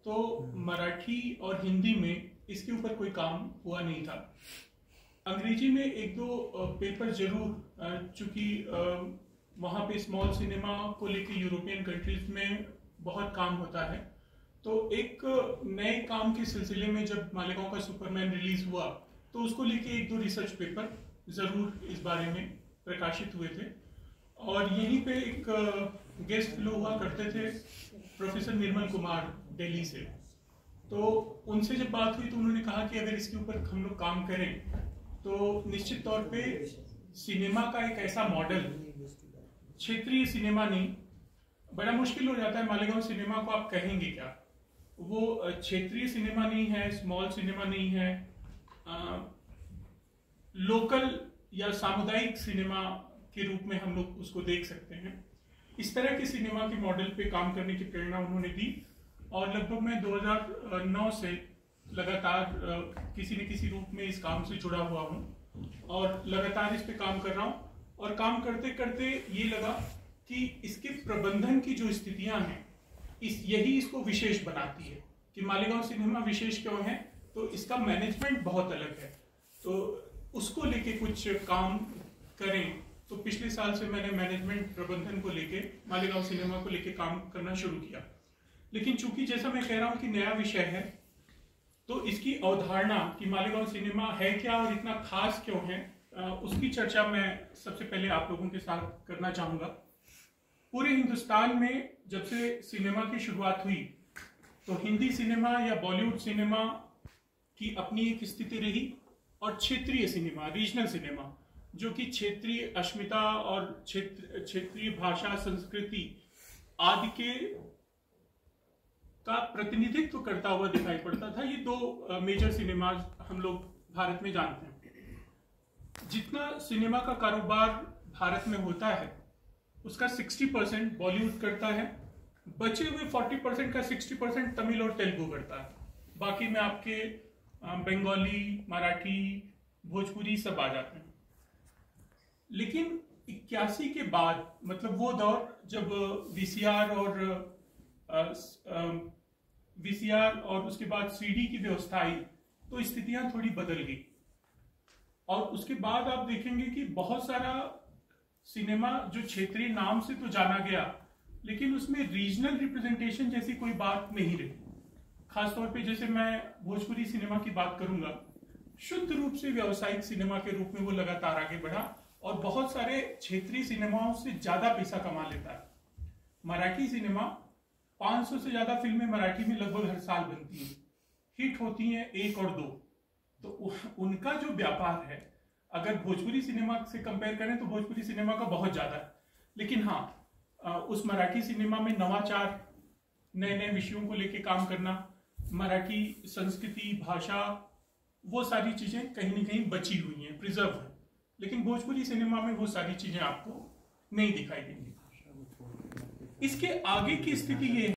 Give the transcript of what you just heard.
तो मराठी और हिंदी में इसके ऊपर कोई काम हुआ नहीं था। अंग्रेजी में एक दो पेपर जरूर, चूंकि वहाँ पे स्मॉल सिनेमा को लेके यूरोपियन कंट्रीज में बहुत काम होता है, तो एक नए काम के सिलसिले में जब मालेगांव का सुपरमैन रिलीज हुआ तो उसको लेके एक दो रिसर्च पेपर जरूर इस बारे में प्रकाशित हुए थे। और यहीं पे एक गेस्ट फेलो हुआ करते थे प्रोफेसर निर्मल कुमार दिल्ली से, तो उनसे जब बात हुई तो उन्होंने कहा कि अगर इसके ऊपर हम लोग काम करें तो निश्चित तौर पे सिनेमा का एक ऐसा मॉडल, क्षेत्रीय सिनेमा नहीं, बड़ा मुश्किल हो जाता है मालेगांव सिनेमा को आप कहेंगे क्या, वो क्षेत्रीय सिनेमा नहीं है, स्मॉल सिनेमा नहीं है, लोकल या सामुदायिक सिनेमा के रूप में हम लोग उसको देख सकते हैं। इस तरह के सिनेमा के मॉडल पे काम करने की प्रेरणा उन्होंने दी और लगभग मैं 2009 से लगातार किसी न किसी रूप में इस काम से जुड़ा हुआ हूँ और लगातार इस पे काम कर रहा हूँ। और काम करते करते ये लगा कि इसके प्रबंधन की जो स्थितियां हैं यही इसको विशेष बनाती है कि मालेगांव सिनेमा विशेष क्यों है, तो इसका मैनेजमेंट बहुत अलग है, तो उसको लेके कुछ काम करें। तो पिछले साल से मैंने मैनेजमेंट प्रबंधन को लेके मालेगांव सिनेमा को लेके काम करना शुरू किया। लेकिन चूंकि जैसा मैं कह रहा हूँ कि नया विषय है, तो इसकी अवधारणा कि मालेगांव सिनेमा है क्या और इतना खास क्यों है, उसकी चर्चा मैं सबसे पहले आप लोगों के साथ करना चाहूंगा। पूरे हिंदुस्तान में जब से सिनेमा की शुरुआत हुई तो हिंदी सिनेमा या बॉलीवुड सिनेमा की अपनी एक स्थिति रही और क्षेत्रीय सिनेमा, रीजनल सिनेमा, जो कि क्षेत्रीय अस्मिता और क्षेत्रीय भाषा, संस्कृति आदि के का प्रतिनिधित्व करता हुआ दिखाई पड़ता था। ये दो मेजर सिनेमाज हम लोग भारत में जानते हैं। जितना सिनेमा का कारोबार भारत में होता है उसका 60% बॉलीवुड करता है, बचे हुए 40% का 60% तमिल और तेलुगु करता है। बाकी में आपके बंगाली, मराठी, भोजपुरी सब आ जाते हैं। लेकिन 81 के बाद, मतलब वो दौर जब वीसीआर और उसके बाद सीडी की व्यवस्था आई, तो स्थितियां थोड़ी बदल गई। और उसके बाद आप देखेंगे कि बहुत सारा सिनेमा जो क्षेत्रीय नाम से तो जाना गया, लेकिन उसमें रीजनल रिप्रेजेंटेशन जैसी कोई बात नहीं रही। खासतौर पे जैसे मैं भोजपुरी सिनेमा की बात करूंगा, शुद्ध रूप से व्यावसायिक सिनेमा के रूप में वो लगातार आगे बढ़ा और बहुत सारे क्षेत्रीय सिनेमाओं से ज्यादा पैसा कमा लेता है। मराठी सिनेमा 500 से ज्यादा फिल्में मराठी में लगभग हर साल बनती हैं, हिट होती हैं 1 और 2, तो उनका जो व्यापार है अगर भोजपुरी सिनेमा से कंपेयर करें तो भोजपुरी सिनेमा का बहुत ज्यादा है। लेकिन हाँ, उस मराठी सिनेमा में नवाचार, नए नए विषयों को लेके काम करना, मराठी संस्कृति, भाषा, वो सारी चीजें कहीं ना कहीं बची हुई हैं, प्रिजर्व है। लेकिन भोजपुरी सिनेमा में वो सारी चीजें आपको नहीं दिखाई देंगी। इसके आगे की स्थिति ये है